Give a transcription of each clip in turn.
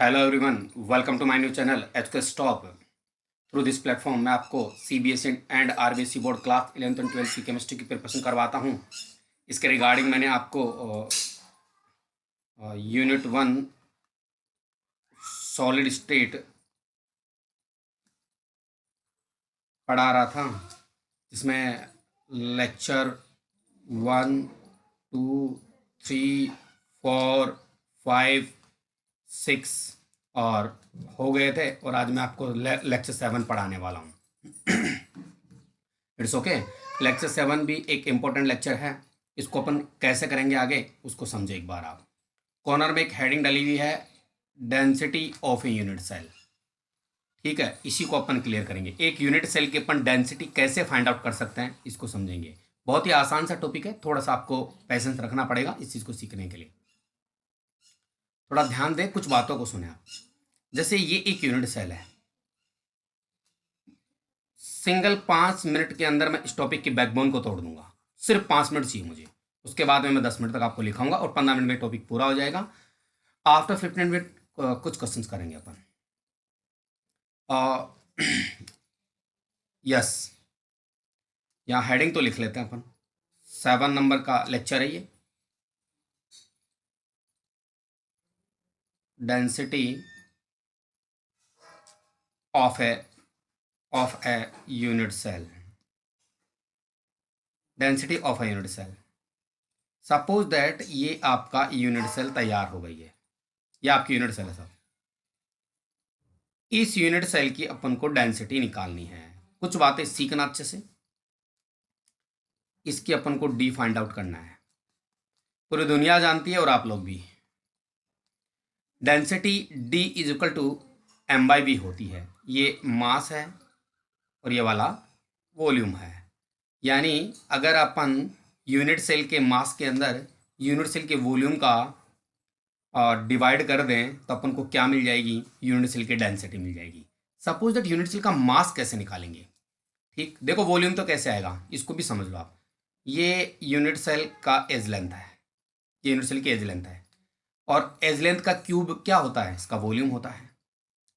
Hello everyone, welcome to my new channel HK stop. Through this platform मैं आपको CBSE and RBSE board class 11th and 12th की chemistry की preparation करवाता हूँ। इसके regarding मैंने आपको यूनिट 1 सॉलिड स्टेट पढ़ा रहा था, जिसमें लेक्चर 1, 2, 3, 4, 5, 6 और हो गए थे, और आज मैं आपको लेक्चर 7 पढ़ाने वाला हूँ। It's okay. लेक्चर 7 भी एक इम्पोर्टेंट लेक्चर है। इसको अपन कैसे करेंगे आगे उसको समझो एक बार आप। कॉर्नर में एक हेडिंग डली हुई है, density of a unit cell. ठीक है, इसी को अपन क्लियर करेंगे। एक यूनिट सेल की अपन डेंसिटी कैसे फाइंड आउट कर सकते हैं इसको समझेंगे। बहुत ही आसान सा टॉपिक है, थोड़ा सा आपको पेशेंस रखना पड़ेगा इस चीज़ को सीखने के लिए। थोड़ा ध्यान दें, कुछ बातों को सुने आप। जैसे ये एक यूनिट सेल है, सिंगल 5 मिनट के अंदर मैं इस टॉपिक की बैकबोन को तोड़ दूंगा। सिर्फ 5 मिनट चाहिए मुझे, उसके बाद में मैं 10 मिनट तक आपको लिखाऊंगा और 15 मिनट में टॉपिक पूरा हो जाएगा। आफ्टर 15 मिनट कुछ क्वेश्चंस करेंगे अपन। यस, यहाँ हेडिंग तो लिख लेते हैं अपन। 7 नंबर का लेक्चर है ये, density of a unit cell. Density of a unit cell. Suppose that ये आपका यूनिट सेल तैयार हो गई है, ये आपकी यूनिट सेल है सब। इस यूनिट सेल की अपन को डेंसिटी निकालनी है। कुछ बातें सीखना अच्छे से, इसकी अपन को डी फाइंड आउट करना है। पूरी दुनिया जानती है और आप लोग भी। Density D is equal to M by B होती है। ये मास है और ये वाला वॉल्यूम है। यानी अगर अपन यूनिट सेल के मास के अंदर यूनिट सेल के वॉल्यूम का डिवाइड कर दें तो अपन को क्या मिल जाएगी, यूनिट सेल की डेंसिटी मिल जाएगी। सपोज दैट यूनिट सेल का मास कैसे निकालेंगे। ठीक, देखो वॉल्यूम तो कैसे आएगा इसको भी समझ लो आप। ये यूनिट सेल का एज लेंथ है, ये यूनिट सेल की एज लेंथ है, और एज लेंथ का क्यूब क्या होता है, इसका वॉल्यूम होता है।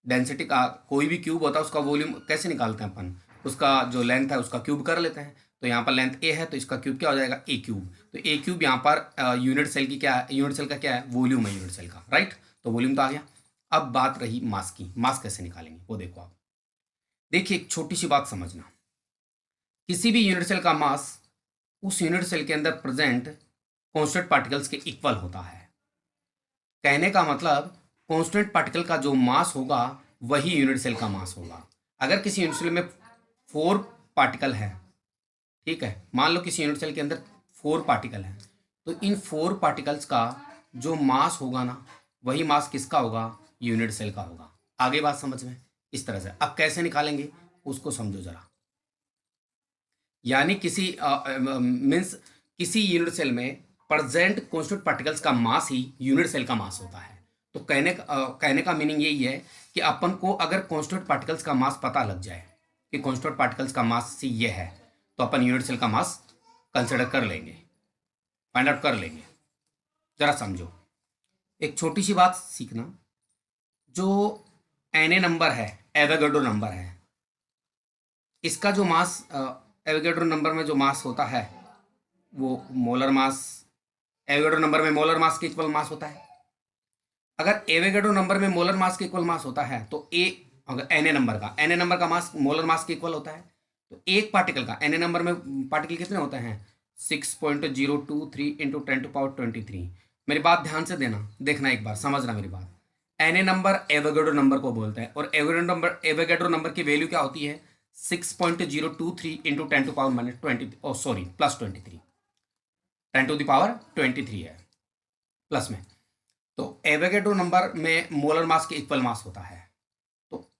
डेंसिटी का कोई भी क्यूब होता है, उसका वॉल्यूम कैसे निकालते हैं अपन, उसका जो लेंथ है उसका क्यूब कर लेते हैं। तो यहाँ पर लेंथ ए है तो इसका क्यूब क्या हो जाएगा, ए क्यूब। तो ए क्यूब यहाँ पर यूनिट सेल की क्या है, यूनिट सेल का क्या है, वॉल्यूम है यूनिट सेल का, राइट। तो वॉल्यूम तो आ गया। अब बात रही मास की, मास कैसे निकालेंगे वो देखो आप। देखिए एक छोटी सी बात समझना, किसी भी यूनिट सेल का मास उस यूनिट सेल के अंदर प्रेजेंट कांस्टेंट पार्टिकल्स के इक्वल होता है। कहने का मतलब कांस्टेंट पार्टिकल का जो मास होगा वही यूनिट सेल का मास होगा। अगर किसी यूनिट सेल में 4 पार्टिकल है, ठीक है, मान लो किसी यूनिट सेल के अंदर 4 पार्टिकल है, तो इन 4 पार्टिकल्स का जो मास होगा ना, वही मास किसका होगा, यूनिट सेल का होगा। आगे बात समझ में इस तरह से। अब कैसे निकालेंगे उसको समझो जरा। यानी किसी मीन्स किसी यूनिट सेल में प्रेजेंट कांस्टेंट पार्टिकल्स का मास ही यूनिट सेल का मास होता है। तो कहने का मीनिंग यही है कि अपन को अगर कांस्टेंट पार्टिकल्स का मास पता लग जाए कि कांस्टेंट पार्टिकल्स का मास सी ये है, तो अपन यूनिट सेल का मास कंसिडर कर लेंगे, फाइंड आउट कर लेंगे। जरा समझो, एक छोटी सी बात सीखना। जो एन ए नंबर है, एवोगैड्रो नंबर है, इसका जो मास एवोगैड्रो नंबर में जो मास होता है वो मोलर मास, एवोगैड्रो नंबर में मोलर मास के इक्वल मास होता है। अगर एवोगैड्रो नंबर में मोलर मास के इक्वल मास होता है तो ए, अगर एन ए नंबर का मास मोलर मास के इक्वल होता है, तो एक पार्टिकल का एन ए नंबर में पार्टिकल कितने होते हैं, 6.023 इंटू 10⁻23। मेरी बात ध्यान से देना, देखना एक बार, समझना मेरी बात। N A number Avogadro number को बोलते हैं, और एवोगैड्रो नंबर की वैल्यू क्या होती है, 6.023 इंटू 10⁻20, सॉरी +23, 10⁻23 है प्लस में। तो एवोगैड्रो नंबर में मोलर मास के इक्वल मास होता है। तो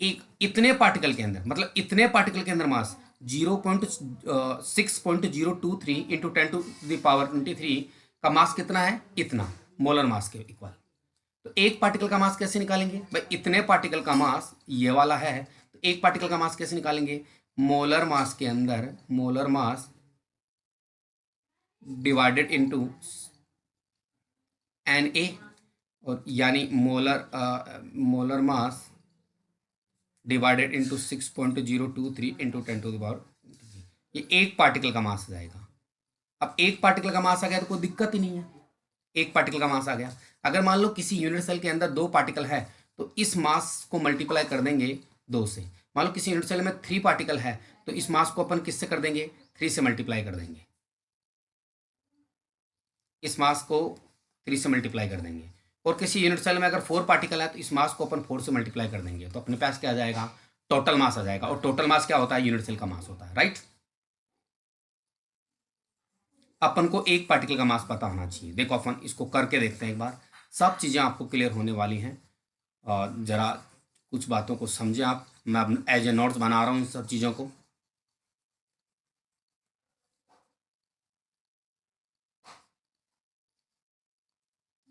एक इतने पार्टिकल के अंदर, मतलब इतने पार्टिकल के अंदर मास 6.023 इंटू 10⁻23 का मास कितना है, इतना मोलर मास के इक्वल। तो एक पार्टिकल का मास कैसे निकालेंगे भाई, इतने पार्टिकल का मास ये वाला है, तो एक पार्टिकल का मास कैसे निकालेंगे, मोलर मास के अंदर molar mass divided into N A, और यानी molar mass divided into 6.023 into 10⁻, ये एक पार्टिकल का मास आ जाएगा। अब एक पार्टिकल का मास आ गया तो कोई दिक्कत ही नहीं है, एक पार्टिकल का मास आ गया। अगर मान लो किसी यूनिट सेल के अंदर 2 पार्टिकल है तो इस मास को मल्टीप्लाई कर देंगे 2 से। मान लो किसी यूनिट सेल में 3 पार्टिकल है तो इस मास को अपन किससे कर देंगे, 3 से मल्टीप्लाई कर देंगे, इस मास को 3 से मल्टीप्लाई कर देंगे। और किसी यूनिट सेल में अगर 4 पार्टिकल है तो इस मास को अपन 4 से मल्टीप्लाई कर देंगे, तो अपने पास क्या आ जाएगा, टोटल मास आ जाएगा। और टोटल मास क्या होता है, यूनिट सेल का मास होता है, राइट। अपन को एक पार्टिकल का मास पता होना चाहिए। देखो अपन इसको करके देखते हैं एक बार, सब चीज़ें आपको क्लियर होने वाली हैं। और ज़रा कुछ बातों को समझें आप, मैं अब एज ए नोट्स बना रहा हूँ इन सब चीज़ों को।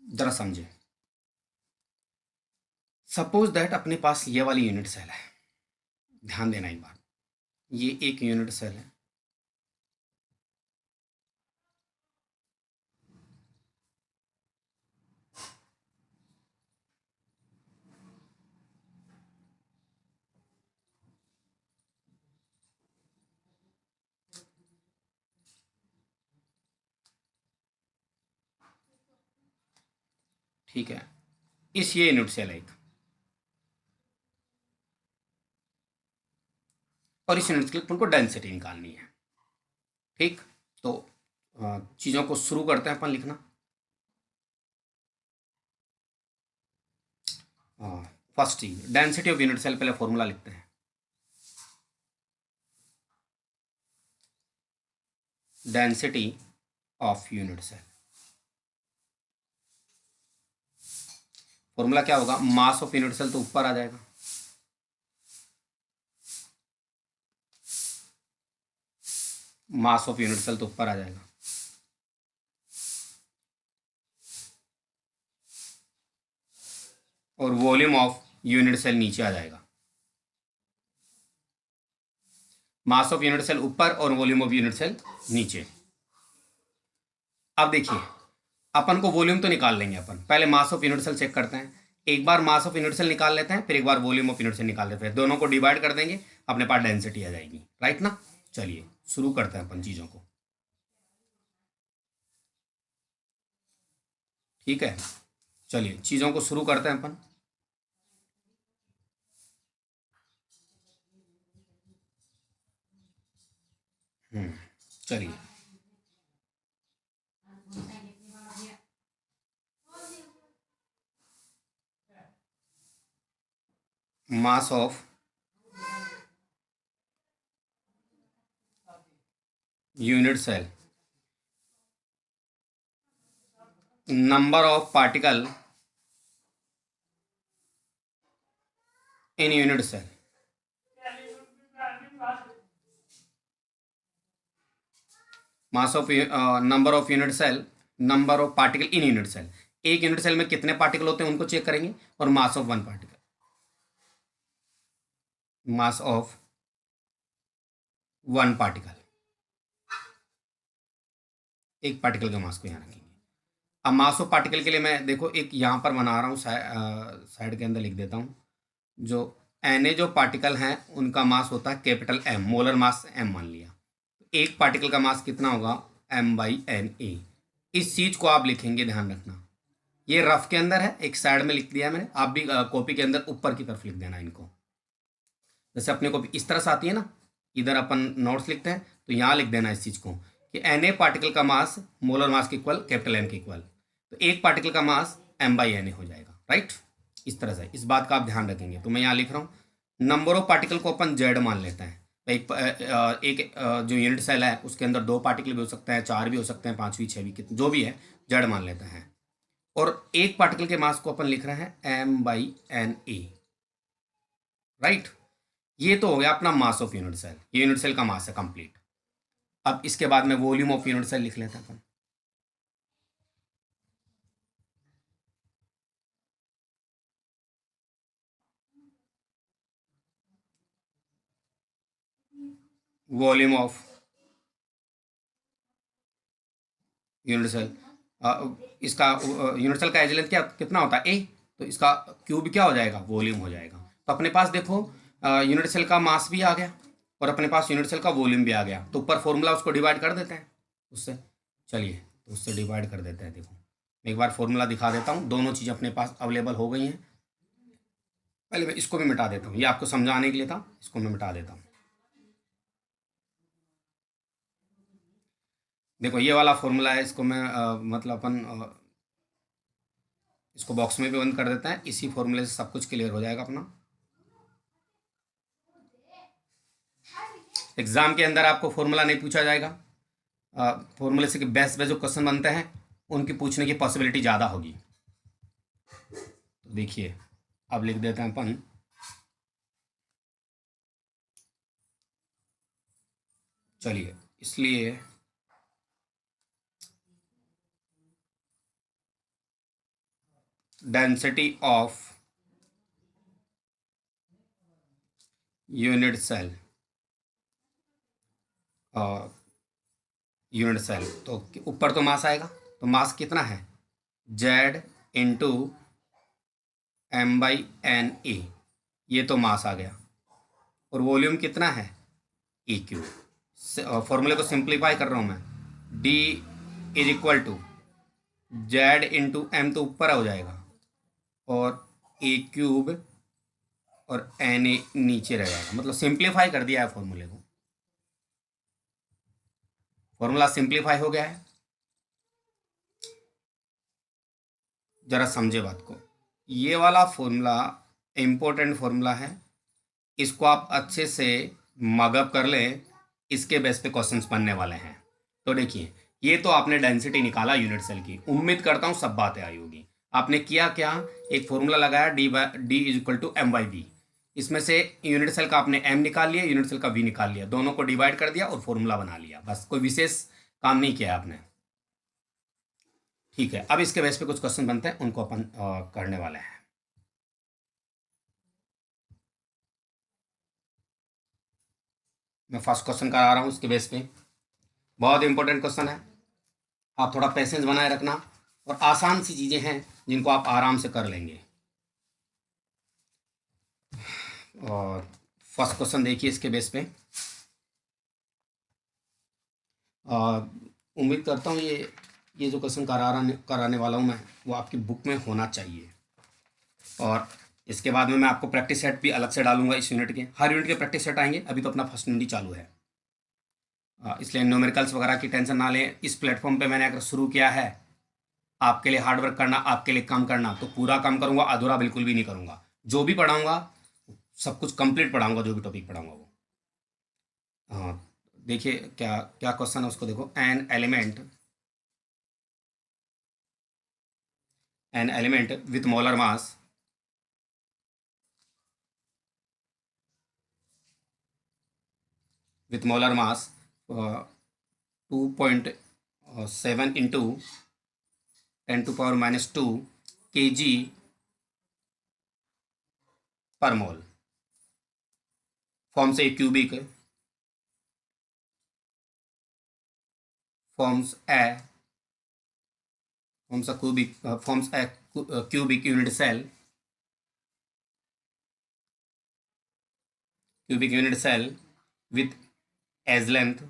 ज़रा समझें। सपोज दैट अपने पास ये वाली यूनिट सेल है, ध्यान देना एक बार, ये एक यूनिट सेल है। ठीक है, इस ये यूनिट सेल है एक, और इस यूनिट सेल की उनको डेंसिटी निकालनी है। ठीक, तो चीज़ों को शुरू करते हैं अपन लिखना। फर्स्ट चीज डेंसिटी ऑफ यूनिट सेल, पहले फॉर्मूला लिखते हैं। Density of unit cell, formula क्या होगा, मास ऑफ यूनिट सेल तो ऊपर आ जाएगा, मास ऑफ यूनिट सेल तो ऊपर आ जाएगा, और वॉल्यूम ऑफ यूनिट सेल नीचे आ जाएगा। मास ऑफ यूनिट सेल ऊपर और वॉल्यूम ऑफ यूनिट सेल नीचे। अब देखिए, अपन को वॉल्यूम तो निकाल लेंगे अपन, पहले mass of unit cell check करते हैं। एक बार मास ऑफ यूनिट सेल निकाल लेते हैं, फिर एक बार वॉल्यूम ऑफ यूनिट सेल निकाल लेते हैं, दोनों को डिवाइड कर देंगे, अपने पास डेंसिटी आ जाएगी, राइट ना। चलिए शुरू करते हैं अपन चीज़ों को। ठीक है, चलिए चीज़ों को शुरू करते हैं अपन। चलिए, mass of unit cell, number of particle in unit cell, mass of number of unit cell, number of particle in unit cell. एक यूनिट सेल में कितने पार्टिकल होते हैं उनको चेक करेंगे, और mass of one particle, mass of one particle, एक particle का मास को यहाँ रखेंगे। अब मास ऑफ पार्टिकल के लिए मैं देखो एक यहाँ पर बना रहा हूँ, साइड के अंदर लिख देता हूँ। जो एन ए जो पार्टिकल हैं उनका मास होता है capital M, molar mass M मान लिया। एक पार्टिकल का मास कितना होगा, एम बाई एन ए। इस चीज़ को आप लिखेंगे, ध्यान रखना। ये रफ के अंदर है, एक साइड में लिख दिया मैंने, आप भी कॉपी के अंदर ऊपर की तरफ लिख देना इनको। जैसे अपने कॉपी इस तरह से आती है ना, इधर अपन नोट्स लिखते हैं तो यहाँ लिख देना इस चीज़ को कि एन ए पार्टिकल का मास मोलर मास के इक्वल कैपिटल एम के इक्वल, तो एक पार्टिकल का मास एम बाई एन ए हो जाएगा, राइट। इस तरह से इस बात का आप ध्यान रखेंगे। तो मैं यहाँ लिख रहा हूँ, नंबर ऑफ पार्टिकल को अपन जेड मान लेते हैं। एक जो यूनिट सेल है उसके अंदर 2 पार्टिकल भी हो सकते हैं, 4 भी हो सकते हैं, 5 भी, 6 भी, कितने जो भी है जेड मान लेते हैं। और एक पार्टिकल के मास को अपन लिख रहे हैं M by N A, right. ये तो हो गया अपना मास ऑफ यूनिट सेल, ये यूनिट सेल का मास है कंप्लीट। अब इसके बाद में वॉल्यूम ऑफ यूनिट सेल लिख लेते हैं अपन। वॉल्यूम ऑफ यूनिट सेल, इसका यूनिट सेल का एज लेंथ क्या कितना होता है ए, तो इसका क्यूब क्या हो जाएगा, वॉल्यूम हो जाएगा। तो अपने पास देखो यूनिट सेल का मास भी आ गया और अपने पास यूनिट सेल का वॉल्यूम भी आ गया, तो ऊपर फॉर्मूला उसको डिवाइड कर देते हैं उससे। चलिए तो उससे डिवाइड कर देते हैं। देखो एक बार फॉर्मूला दिखा देता हूँ, दोनों चीज़ें अपने पास अवेलेबल हो गई हैं। पहले मैं इसको भी मिटा देता हूँ, ये आपको समझाने के लिए था, इसको मैं मिटा देता हूँ। देखो ये वाला फॉर्मूला है, इसको मैं मतलब अपन इसको बॉक्स में भी बंद कर देते हैं, इसी फॉर्मूले से सब कुछ क्लियर हो जाएगा अपना। एग्जाम के अंदर आपको फॉर्मूला नहीं पूछा जाएगा, फॉर्मूले से बेस्ट बेस्ट जो क्वेश्चन बनते हैं उनकी पूछने की पॉसिबिलिटी ज़्यादा होगी। तो देखिए अब लिख देते हैं अपन, चलिए इसलिए density of unit cell, unit cell तो ऊपर तो मास आएगा, तो मास कितना है Z into M by N A, ये तो मास आ गया। और वॉल्यूम कितना है ई क्यू। फॉर्मूले को सिंप्लीफाई कर रहा हूँ मैं, D is equal to Z into M तो ऊपर हो जाएगा और ए क्यूब और एन ए नीचे रह जाएगा, मतलब सिंप्लीफाई कर दिया है फॉर्मूले को। फॉर्मूला सिंप्लीफाई हो गया है, जरा समझे बात को। ये वाला फॉर्मूला इम्पोर्टेंट फॉर्मूला है, इसको आप अच्छे से मगअप कर लें, इसके बेस पे क्वेश्चंस बनने वाले हैं। तो देखिए ये तो आपने डेंसिटी निकाला यूनिट सेल की, उम्मीद करता हूँ सब बातें आई होगी। आपने किया क्या, एक फॉर्मूला लगाया D is equal to M by B, इसमें से यूनिट सेल का आपने एम निकाल लिया, यूनिट सेल का वी निकाल लिया, दोनों को डिवाइड कर दिया और फॉर्मूला बना लिया, बस कोई विशेष काम नहीं किया आपने। ठीक है, अब इसके बेस पे कुछ क्वेश्चन बनते हैं, उनको अपन करने वाले हैं। मैं फर्स्ट क्वेश्चन करा रहा हूँ उसके बेस पे, बहुत इंपॉर्टेंट क्वेश्चन है, आप थोड़ा पेशेंस बनाए रखना, और आसान सी चीज़ें हैं जिनको आप आराम से कर लेंगे। और फर्स्ट क्वेश्चन देखिए इसके बेस पे, उम्मीद करता हूँ ये जो क्वेश्चन कराने वाला हूँ मैं, वो आपकी बुक में होना चाहिए। और इसके बाद में मैं आपको प्रैक्टिस सेट भी अलग से डालूंगा, इस यूनिट के हर यूनिट के प्रैक्टिस सेट आएंगे, अभी तो अपना फर्स्ट यूनिट ही चालू है। इसलिए न्यूमेरिकल्स वगैरह की टेंशन ना लें। इस प्लेटफॉर्म पे मैंने अगर शुरू किया है आपके लिए हार्डवर्क करना, आपके लिए काम करना, तो पूरा काम करूँगा, अधूरा बिल्कुल भी नहीं करूँगा। जो भी पढ़ाऊँगा सब कुछ कंप्लीट पढ़ाऊँगा, जो भी टॉपिक पढ़ाऊँगा वो। हाँ देखिए क्या क्या क्वेश्चन है उसको देखो, an element with molar mass with molar mass 2.7 into 10 to power minus 2 kg per mole forms a cubic forms a cubic unit cell with edge length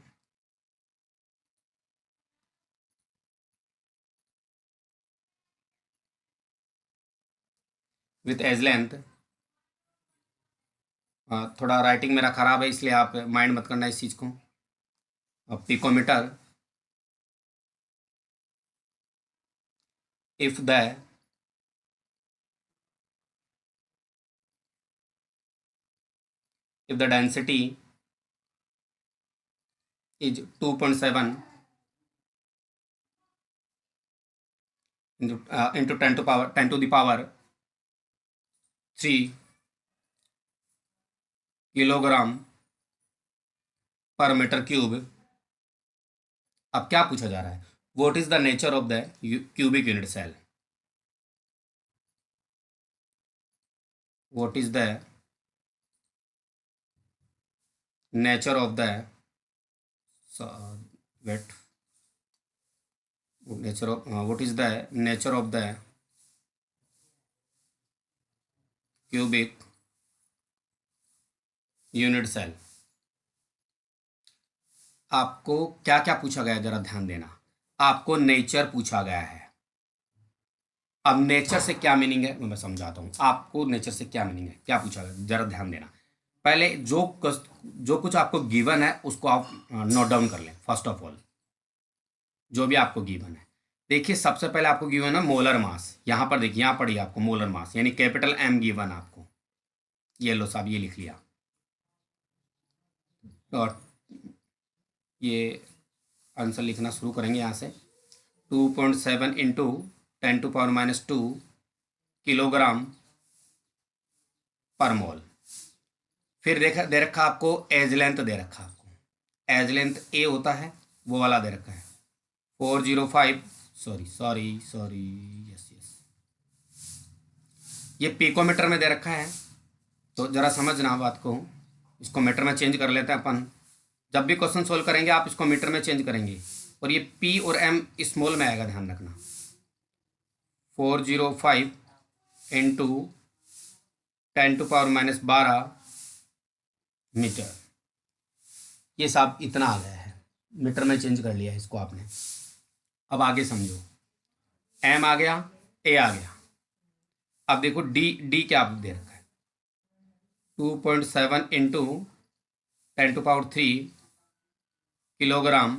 थोड़ा राइटिंग मेरा ख़राब है इसलिए आप माइंड मत करना इस चीज़ को। Picometre if the density is 2.7 into 10 to the power 3 kilogram पर मीटर क्यूब। अब क्या पूछा जा रहा है, what is the nature of the cubic unit cell, what is the nature of the wait nature of what is the nature of the cubic unit cell. आपको क्या क्या पूछा गया है, जरा ध्यान देना। आपको नेचर पूछा गया है। अब नेचर से क्या मीनिंग है मैं समझाता हूँ आपको। नेचर से क्या मीनिंग है, क्या पूछा गया, जरा ध्यान देना। पहले जो कुछ आपको गिवन है उसको आप नोट डाउन कर लें। फर्स्ट ऑफ ऑल जो भी आपको गिवन है, देखिए सबसे पहले आपको गिवन है मोलर मास। यहाँ पर देखिए, यहाँ पढ़िए आपको मोलर मास यानी कैपिटल एम गिवन आपको। ये लो साहब, ये लिख लिया। और ये आंसर लिखना शुरू करेंगे यहाँ से। 2.7 इंटू 10⁻², किलोग्राम पर मोल। फिर दे रखा आपको एज लेंथ, दे रखा आपको एज लेंथ ए होता है, वो वाला दे रखा है 405। सॉरी यस यस, ये पिकोमीटर में दे रखा है। तो ज़रा समझना बात को, इसको मीटर में चेंज कर लेते हैं अपन। जब भी क्वेश्चन सोल्व करेंगे आप इसको मीटर में चेंज करेंगे, और ये पी और एम स्मॉल में आएगा, ध्यान रखना। 405 इंटू 10⁻12 मीटर। ये सब इतना आ गया है, मीटर में चेंज कर लिया है इसको आपने। अब आगे समझो, एम आ गया, ए आ गया। अब देखो डी क्या आप दे रखा है, 2.7 इंटू 10⁻³ किलोग्राम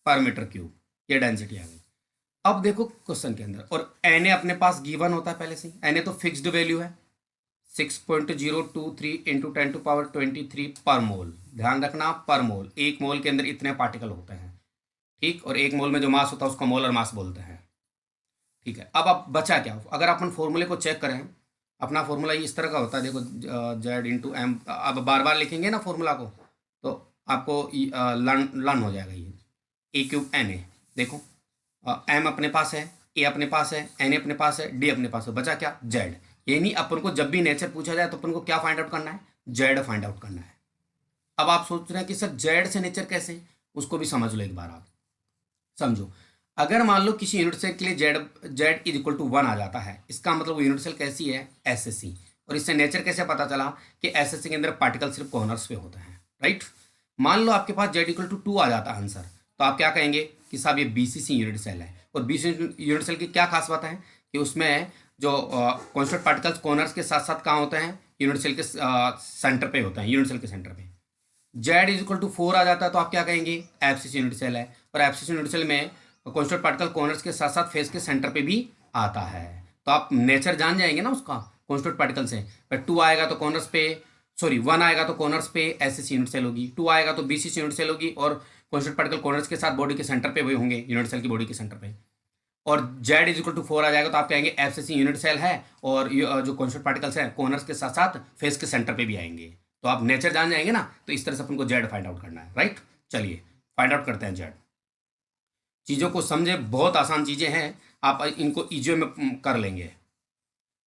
पर मीटर क्यूब। ये डेंसिटी आ गई। अब देखो क्वेश्चन के अंदर, और एन ए अपने पास गिवन होता है पहले से ही। एन ए तो फिक्स्ड वैल्यू है 6.023 इंटू 10⁻23 पर मोल। ध्यान रखना पर मोल, एक मोल के अंदर इतने पार्टिकल होते हैं, ठीक। और एक मोल में जो मास होता है उसको मोलर मास बोलते हैं, ठीक है। अब बचा क्या, अगर अपन फॉर्मूले को चेक करें, अपना फॉर्मूला इस तरह का होता है, देखो जेड इंटू एम। अब बार बार लिखेंगे ना फॉर्मूला को तो आपको लर्न हो जाएगा। ये ए क्यूब एन ए, देखो एम अपने पास है, ए अपने पास है, एन ए अपने पास है, डी अपने पास है, बचा क्या, जेड। यानी अपन को जब भी नेचर पूछा जाए तो अपन को क्या फाइंड आउट करना है, जेड फाइंड आउट करना है। अब आप सोच रहे हैं कि सर जेड से नेचर कैसे, उसको भी समझ लो एक बार। आप समझो, अगर मान लो किसी यूनिट सेल के लिए Z Z is equal to 1 आ जाता है, इसका मतलब वो यूनिट सेल कैसी है, एसएससी। और इससे नेचर कैसे पता चला कि एसएससी के अंदर पार्टिकल सिर्फ कॉर्नर्स पे होते हैं, राइट। मान लो आपके पास जेड इक्वल टू 2 आ जाता है आंसर, तो आप क्या कहेंगे कि साहब ये बीसीसी यूनिट सेल है। और बीसीसी यूनिट सेल की क्या खास बात है कि उसमें जो कॉन्स्टेंट पार्टिकल्स कॉर्नर्स के साथ साथ कहाँ होते हैं, यूनिट सेल के सेंटर पे होते हैं, यूनिट सेल के सेंटर पे। जेड इज इक्वल टू 4 आ जाता है तो आप क्या कहेंगे, एफसीसी यूनिट सेल है। और एफसीसी यूनिट सेल में कॉन्स्टेंट पार्टिकल कॉर्नर्स के साथ साथ फेस के सेंटर पे भी आता है। तो आप नेचर जान जाएंगे ना उसका कॉन्स्टेंट पार्टिकल से। पर 2 आएगा तो कॉर्नर्स पे, 1 आएगा तो कॉर्नर्स पे एसएससी यूनिट सेल होगी, 2 आएगा तो बीसीसी यूनिट सेल होगी, और कॉन्स्टेंट पार्टिकल कॉर्नर्स के साथ बॉडी के सेंटर पे भी होंगे, यूनिट सेल की बॉडी के सेंटर पे। और जेड इज इक्वल टू 4 आ जाएगा तो आप कहेंगे एफसीसी यूनिट सेल है, और जो कॉन्स्टेंट पार्टिकल्स हैं कॉर्नर्स के साथ साथ फेस के सेंटर पे भी आएंगे। तो आप नेचर जान जाएंगे ना, तो इस तरह से अपन को जेड फाइंड आउट करना है, राइट। चलिए फाइंड आउट करते हैं जेड। चीज़ों को समझे, बहुत आसान चीज़ें हैं, आप इनको ईजियो में कर लेंगे।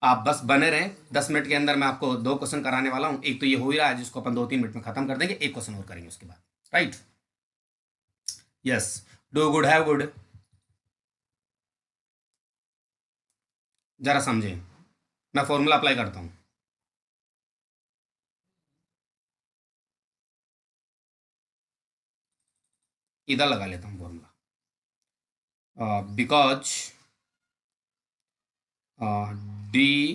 आप बस बने रहें, 10 मिनट के अंदर मैं आपको 2 क्वेश्चन कराने वाला हूँ। एक तो ये हो ही रहा है जिसको अपन 2-3 मिनट में खत्म कर देंगे, एक क्वेश्चन और करेंगे उसके बाद, right. Yes, do good, have good. जरा समझें, मैं फॉर्मूला अप्लाई करता हूँ। इधर लगा लेता हूँ formula, because D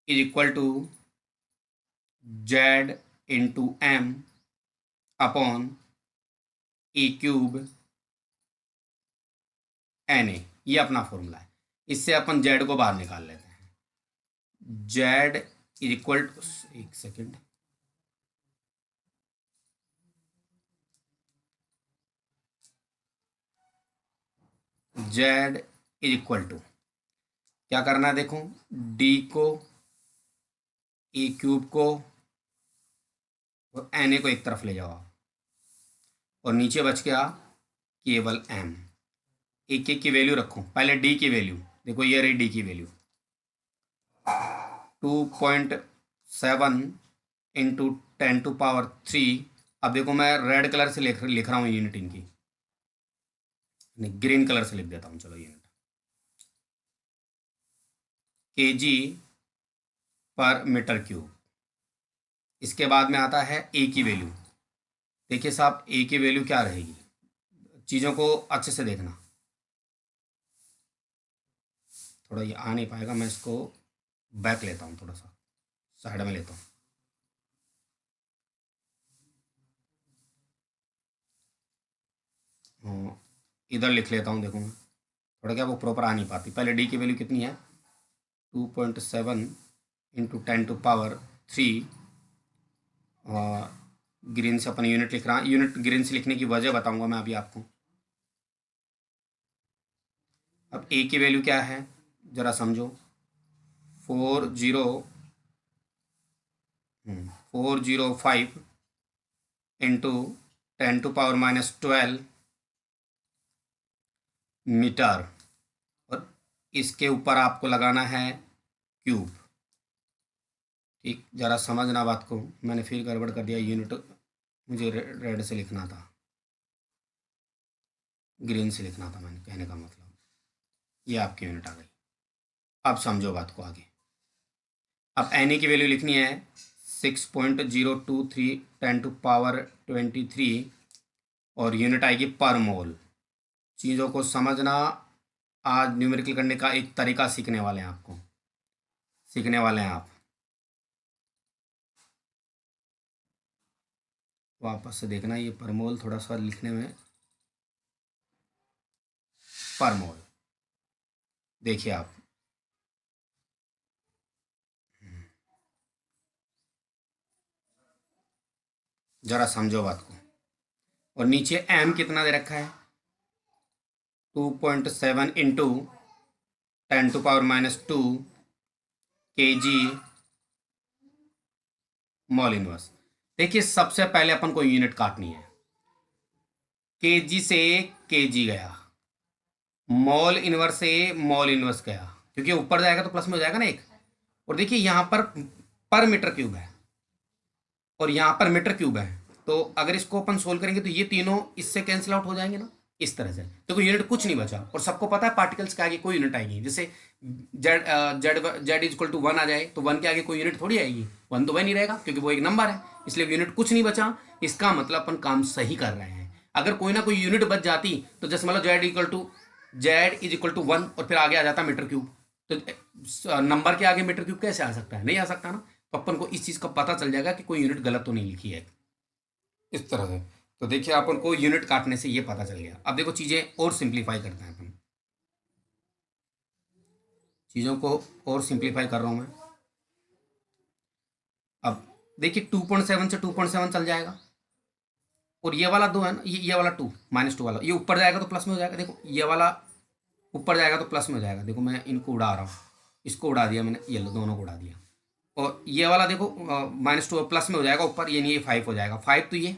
is equal to Z into M upon A cube N A. ये अपना फॉर्मूला है, इससे अपन जेड को बाहर निकाल लेते हैं। जेड इज इक्वल टू, एक second, Z is equal to क्या करना है, देखो डी को, ए क्यूब को और एन ए को एक तरफ ले जाओ, और नीचे बच गया केवल एम। एक एक की वैल्यू रखो, पहले डी की वैल्यू देखो, ये रही डी की वैल्यू 2.7 इंटू 10⁻3। अब देखो मैं रेड कलर से लिख रहा हूँ यूनिट इनकी, ग्रीन कलर से लिख देता हूँ, चलो यूनिट केजी पर मीटर क्यूब। इसके बाद में आता है ए की वैल्यू। देखिए साहब, ए की वैल्यू क्या रहेगी, चीज़ों को अच्छे से देखना। थोड़ा ये आ नहीं पाएगा, मैं इसको बैक लेता हूँ, थोड़ा सा साइड में लेता हूँ। इधर लिख लेता हूँ, देखो मैं थोड़ा क्या वो प्रॉपर आ नहीं पाती। पहले डी की वैल्यू कितनी है, 2.7 इंटू 10⁻3। ग्रीन से अपन यूनिट लिख रहा हूँ, यूनिट ग्रीन से लिखने की वजह बताऊंगा मैं अभी आपको। अब ए की वैल्यू क्या है ज़रा समझो, 405 इंटू 10⁻12 मीटर, और इसके ऊपर आपको लगाना है क्यूब। ठीक, ज़रा समझना बात को, मैंने फिर गड़बड़ कर दिया, यूनिट मुझे रेड से लिखना था, ग्रीन से लिखना था, मैंने कहने का मतलब ये आपकी यूनिट आ गई। अब समझो बात को आगे। अब एन ए की वैल्यू लिखनी है 6.023 10⁻23, और यूनिट आएगी पर मोल। चीज़ों को समझना, आज न्यूमेरिकल करने का एक तरीका सीखने वाले हैं, आपको सीखने वाले हैं आप। वापस से देखना, ये पर मोल थोड़ा सा लिखने में, पर मोल देखिए आप, ज़रा समझो बात को। और नीचे एम कितना दे रखा है, 2.7 इंटू 10⁻², kg मॉल इनवर्स। देखिए सबसे पहले अपन को यूनिट काटनी है, केजी से केजी गया, मॉल इनवर्स से मॉल इनवर्स गया, क्योंकि ऊपर जाएगा तो प्लस में हो जाएगा ना एक। और देखिए यहाँ पर मीटर क्यूब है, और यहाँ पर मीटर क्यूब है, तो अगर इसको अपन सोल्व करेंगे तो ये तीनों इससे कैंसिल आउट हो जाएंगे ना, इस तरह से। तो कोई यूनिट कुछ नहीं बचा, और सबको पता है पार्टिकल्स के आगे कोई यूनिट आएगी। जैसे Z Z is equal to 1 आ जाए तो 1 के आगे कोई यूनिट थोड़ी आएगी, 1 तो 1 ही रहेगा क्योंकि वो एक नंबर है, इसलिए यूनिट कुछ नहीं बचा। इसका मतलब अपन काम सही कर रहे हैं। अगर कोई ना कोई यूनिट बच जाती तो जैसे मतलब जेड इज इक्वल टू 1 और फिर आगे आ जाता मीटर क्यूब, तो नंबर के आगे मीटर क्यूब कैसे आ सकता है, नहीं आ सकता ना। तो अपन को इस चीज़ का पता चल जाएगा कि कोई यूनिट गलत तो नहीं लिखी है, इस तरह से। तो देखिए अपन को यूनिट काटने से ये पता चल गया। अब देखो चीज़ें और सिंप्लीफाई करते हैं अपन, चीज़ों को और सिंप्लीफाई कर रहा हूँ मैं। अब देखिए 2.7 से 2.7 चल जाएगा, और ये वाला 2 है ना, ये वाला 2 -2 वाला, ये ऊपर जाएगा तो प्लस में हो जाएगा। देखो ये वाला ऊपर जाएगा तो प्लस में हो जाएगा। देखो मैं इनको उड़ा रहा हूँ, इसको उड़ा दिया मैंने, ये लो दोनों को उड़ा दिया। और ये वाला देखो -2 प्लस में हो जाएगा ऊपर, ये नहीं, ये 5 हो जाएगा, 5 तो ये,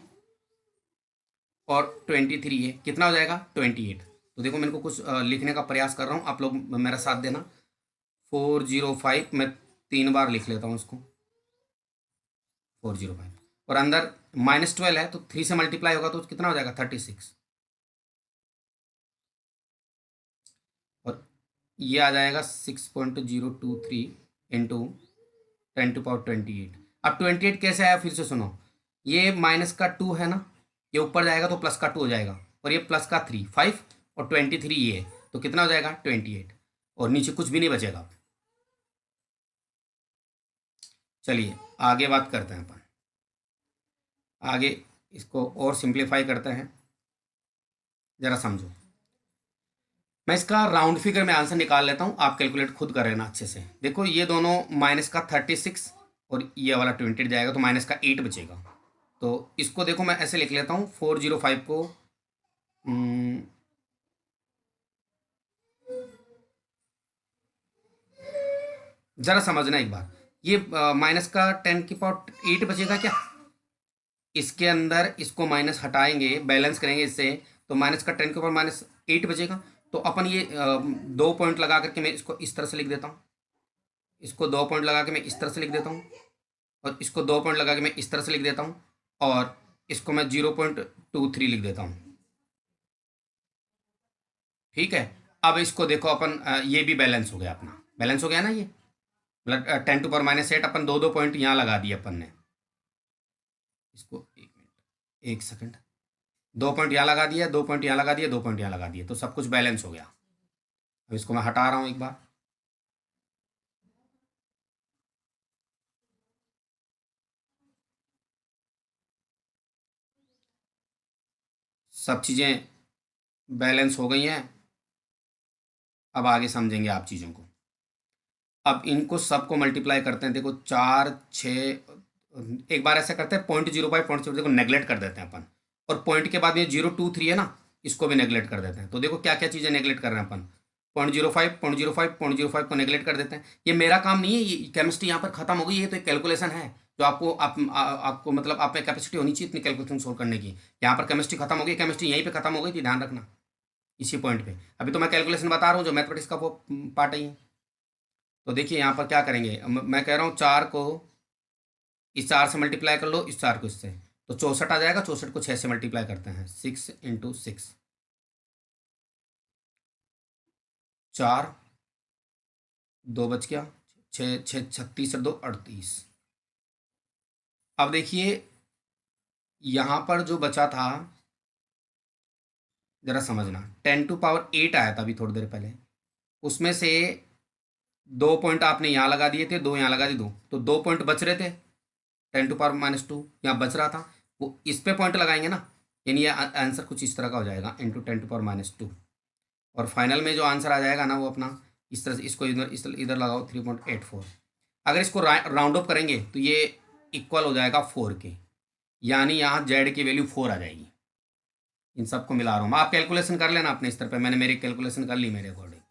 और 23 है, कितना हो जाएगा 28। तो देखो मैं इनको कुछ लिखने का प्रयास कर रहा हूँ, आप लोग मेरा साथ देना। 405, मैं 3 बार लिख लेता हूँ इसको, 405, और अंदर -12 है तो 3 से मल्टीप्लाई होगा तो कितना हो जाएगा 36, और ये आ जाएगा 6.023 इंटू 10⁻28। अब 28 कैसे आया फिर से सुनो, ये -2 है ना, ये ऊपर जाएगा तो +2 हो जाएगा, और ये +3 5, और 23 ये है, तो कितना हो जाएगा 28, और नीचे कुछ भी नहीं बचेगा। चलिए आगे बात करते हैं अपन, आगे इसको और सिंप्लीफाई करते हैं, ज़रा समझो। मैं इसका राउंड फिगर में आंसर निकाल लेता हूँ, आप कैलकुलेट खुद कर लेना अच्छे से। देखो ये दोनों -36 और ये वाला 28 जाएगा तो -8 बचेगा। तो इसको देखो मैं ऐसे लिख लेता हूँ, 405 को ज़रा समझना एक बार, ये -10⁸ बचेगा क्या, इसके अंदर इसको माइनस हटाएंगे, बैलेंस करेंगे इससे, तो -10⁻8 बचेगा। तो अपन ये 2 पॉइंट लगा करके मैं इसको इस तरह से लिख देता हूँ, इसको 2 पॉइंट लगा के मैं इस तरह से लिख देता हूँ, और इसको 2 पॉइंट लगा के मैं इस तरह से लिख देता हूँ, और इसको मैं 0.23 लिख देता हूँ। ठीक है। अब इसको देखो अपन, ये भी बैलेंस हो गया, अपना बैलेंस हो गया ना, ये मतलब 10⁻⁸ अपन दो दो पॉइंट यहाँ लगा दिए अपन ने। इसको एक मिनट, एक सेकंड, दो पॉइंट यहाँ लगा दिया, दो पॉइंट यहाँ लगा दिए, दो पॉइंट यहाँ लगा दिए, तो सब कुछ बैलेंस हो गया। अब इसको मैं हटा रहा हूँ एक बार। सब चीज़ें बैलेंस हो गई हैं। अब आगे समझेंगे आप चीज़ों को। अब इनको सबको मल्टीप्लाई करते हैं, देखो 4 6, एक बार ऐसा करते हैं 0.05 0.0 देखो नेगलेक्ट कर देते हैं अपन, और पॉइंट के बाद ये 0 2 3 है ना, इसको भी नेगलेक्ट कर देते हैं। तो देखो क्या क्या चीज़ें नेगलेक्ट कर रहे हैं अपन, 0.05 0.05 0.05 को नेगलेक्ट कर देते हैं। ये मेरा काम नहीं है, ये केमिस्ट्री यहाँ पर खत्म हो गई है, तो एक कैलकुलेशन है जो आपको आपको मतलब आप में कैपेसिटी होनी चाहिए इतनी कैलकुलेशन सोल्व करने की। यहाँ पर केमिस्ट्री खत्म हो गई, केमिस्ट्री यहीं पे खत्म हो गई थी, ध्यान रखना इसी पॉइंट पे। अभी तो मैं कैलकुलेशन बता रहा हूँ, जो मैथमेटिक्स का वो पार्ट है ये। तो देखिए यहाँ पर क्या करेंगे, मैं कह रहा हूँ 4 को इस 4 से मल्टीप्लाई कर लो, इस 4 को इससे, तो 64 आ जाएगा। 64 को 6 से मल्टीप्लाई करते हैं, 6 × 6, 4, 2 बच गया, 6 6 36 और 2 38। अब देखिए यहाँ पर जो बचा था, जरा समझना, 10⁸ आया था अभी थोड़ी देर पहले, उसमें से 2 पॉइंट आपने यहाँ लगा दिए थे, 2 यहाँ लगा दिए, 2 तो 2 पॉइंट बच रहे थे, 10⁻⁻2 यहाँ बच रहा था, वो इस पे पॉइंट लगाएंगे ना, यानी ये आंसर कुछ इस तरह का हो जाएगा, इंटू 10⁻²। और फाइनल में जो आंसर आ जाएगा ना, वो अपना इस तरह से, इसको इधर इधर लगाओ 3.84। अगर इसको राउंड अप करेंगे तो ये इक्वल हो जाएगा 4 के, यानी यहाँ जेड की वैल्यू 4 आ जाएगी। इन सबको मिला रहा हूँ मैं, आप कैलकुलेशन कर लेना अपने स्तर पे, मैंने मेरी कैलकुलेशन कर ली मेरे अकॉर्डिंग।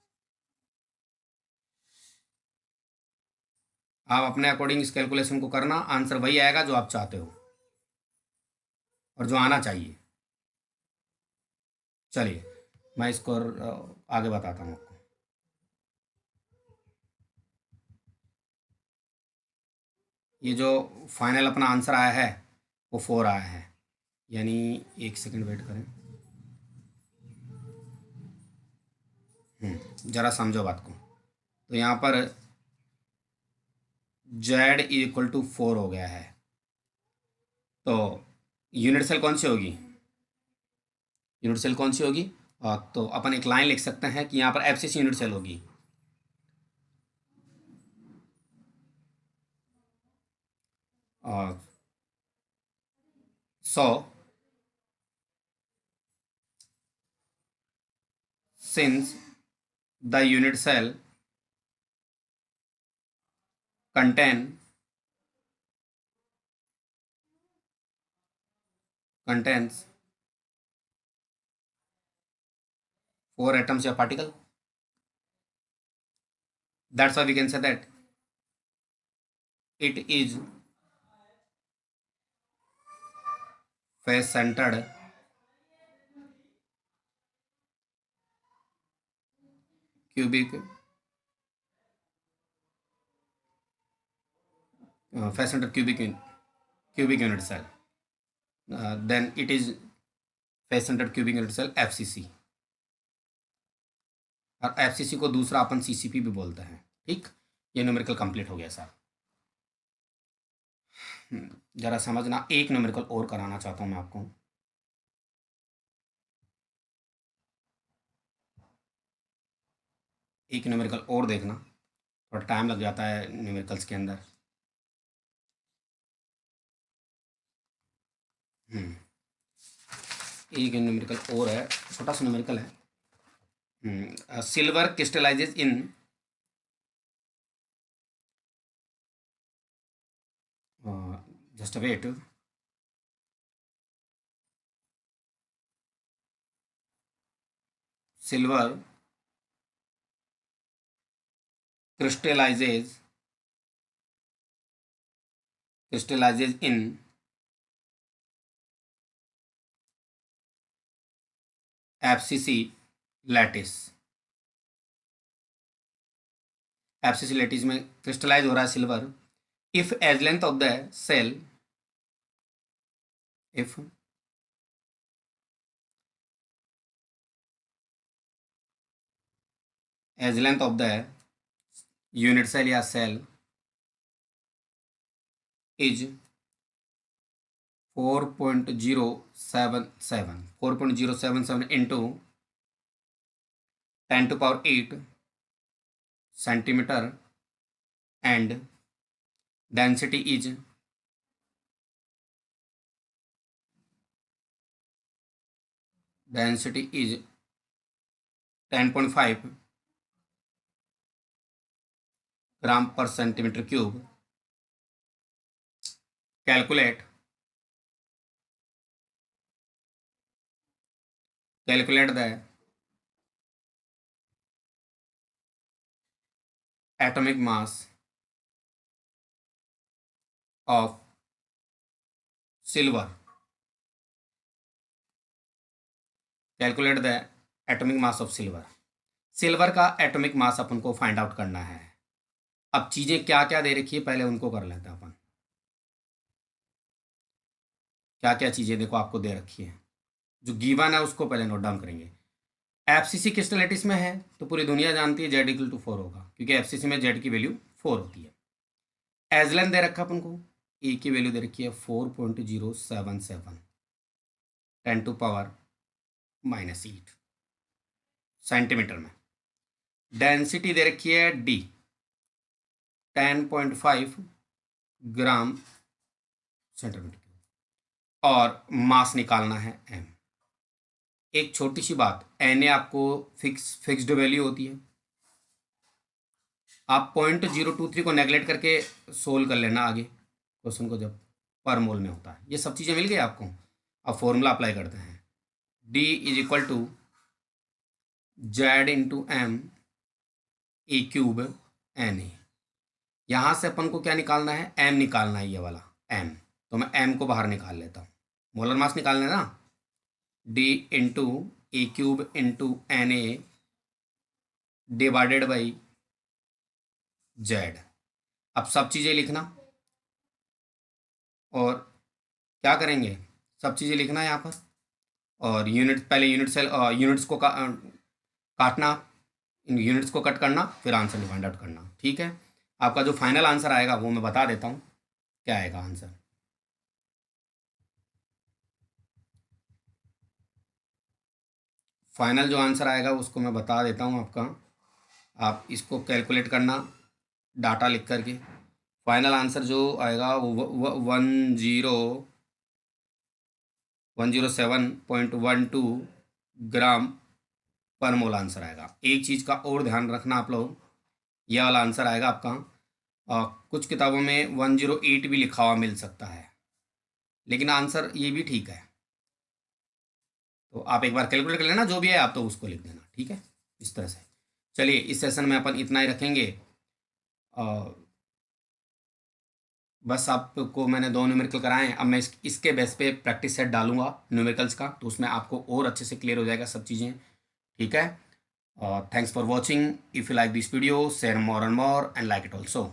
आप अपने अकॉर्डिंग इस कैलकुलेशन को करना, आंसर वही आएगा जो आप चाहते हो और जो आना चाहिए। चलिए मैं इसको आगे बताता हूँ आपको। ये जो फाइनल अपना आंसर आया है वो 4 आया है, यानी एक सेकंड वेट करें। ज़रा समझो बात को। तो यहाँ पर Z = 4 हो गया है, तो यूनिट सेल कौन सी होगी, यूनिट सेल कौन सी होगी, तो अपन एक लाइन लिख सकते हैं कि यहाँ पर एफसीसी यूनिट सेल होगी। सो since the unit cell contains 4 atoms या particle, that's why we can say that it is face centered cubic face centered cubic unit cell. Then it is face centered cubic unit cell FCC, और FCC को दूसरा अपन CCP भी बोलते हैं। ठीक, ये numerical complete हो गया सर। जरा समझना, एक न्यूमेरिकल और कराना चाहता हूँ मैं आपको। एक न्यूमेरिकल और देखना, थोड़ा टाइम लग जाता है न्यूमेरिकल्स के अंदर। एक न्यूमेरिकल और है, छोटा सा न्यूमेरिकल है। Silver crystallizes in just wait, silver crystallizes in FCC lattice। FCC lattice में क्रिस्टलाइज हो रहा है silver, if edge length of the cell, if edge length of the unit cell या cell is 4.077 into 10⁸ centimetre and density is 10.5 gram per centimeter cube. Calculate the atomic mass of silver. Calculate the atomic mass of silver. Silver का atomic mass अपन को find out करना है. अब चीज़ें क्या क्या दे रखी है पहले उनको कर लेते हैं अपन. क्या क्या चीज़ें देखो आपको दे रखी है, जो गिवन है उसको पहले नोट डाउन करेंगे. एफसीसी क्रिस्टलेटिस में है तो पूरी दुनिया जानती है Z = 4 होगा, क्योंकि एफसीसी में Z की वैल्यू 4 होती है. एजलेन दे रखा अपन को, ए की वैल्यू दे रखी है 4.077 10⁻⁻8 सेंटीमीटर में. डेंसिटी दे रखी है D 10.5 ग्राम सेंटीमीटर. और मास निकालना है M. एक छोटी सी बात, Na आपको फिक्स्ड वैल्यू होती है. आप 0.023 को नेगलेक्ट करके सोल्व कर लेना आगे क्वेश्चन को जब पर मोल में होता है. ये सब चीज़ें मिल गई आपको. अब फॉर्मूला अप्लाई करते हैं. D = Z × M E³ Na. यहाँ से अपन को क्या निकालना है, M निकालना है, ये वाला M. तो मैं M को बाहर निकाल लेता हूँ. मोलर मास निकालना है ना. D × E³ × Na divided by Z. अब सब चीज़ें लिखना, और क्या करेंगे, सब चीज़ें लिखना है यहाँ पर. और यूनिट, पहले यूनिट सेल यूनिट्स को काटना, इन यूनिट्स को कट करना, फिर आंसर फाइंड आउट करना. ठीक है. आपका जो फाइनल आंसर आएगा वो मैं बता देता हूँ क्या आएगा आंसर. फाइनल जो आंसर आएगा उसको मैं बता देता हूँ आपका. आप इसको कैलकुलेट करना डाटा लिख करके. फाइनल आंसर जो आएगा वो 107.12 ग्राम पर मोल आंसर आएगा. एक चीज़ का और ध्यान रखना आप लोग, यह वाला आंसर आएगा आपका. कुछ किताबों में 108 भी लिखा हुआ मिल सकता है, लेकिन आंसर ये भी ठीक है. तो आप एक बार कैलकुलेट कर लेना, जो भी है आप तो उसको लिख देना. ठीक है, इस तरह से. चलिए, इस सेशन में अपन इतना ही रखेंगे. बस आपको मैंने 2 न्यूमेरिकल कराए हैं. अब मैं इसके बेस पे प्रैक्टिस सेट डालूंगा न्यूमेरिकल्स का, तो उसमें आपको और अच्छे से क्लियर हो जाएगा सब चीज़ें. ठीक है. Thanks for watching. If you like this video, share more and more and like it also.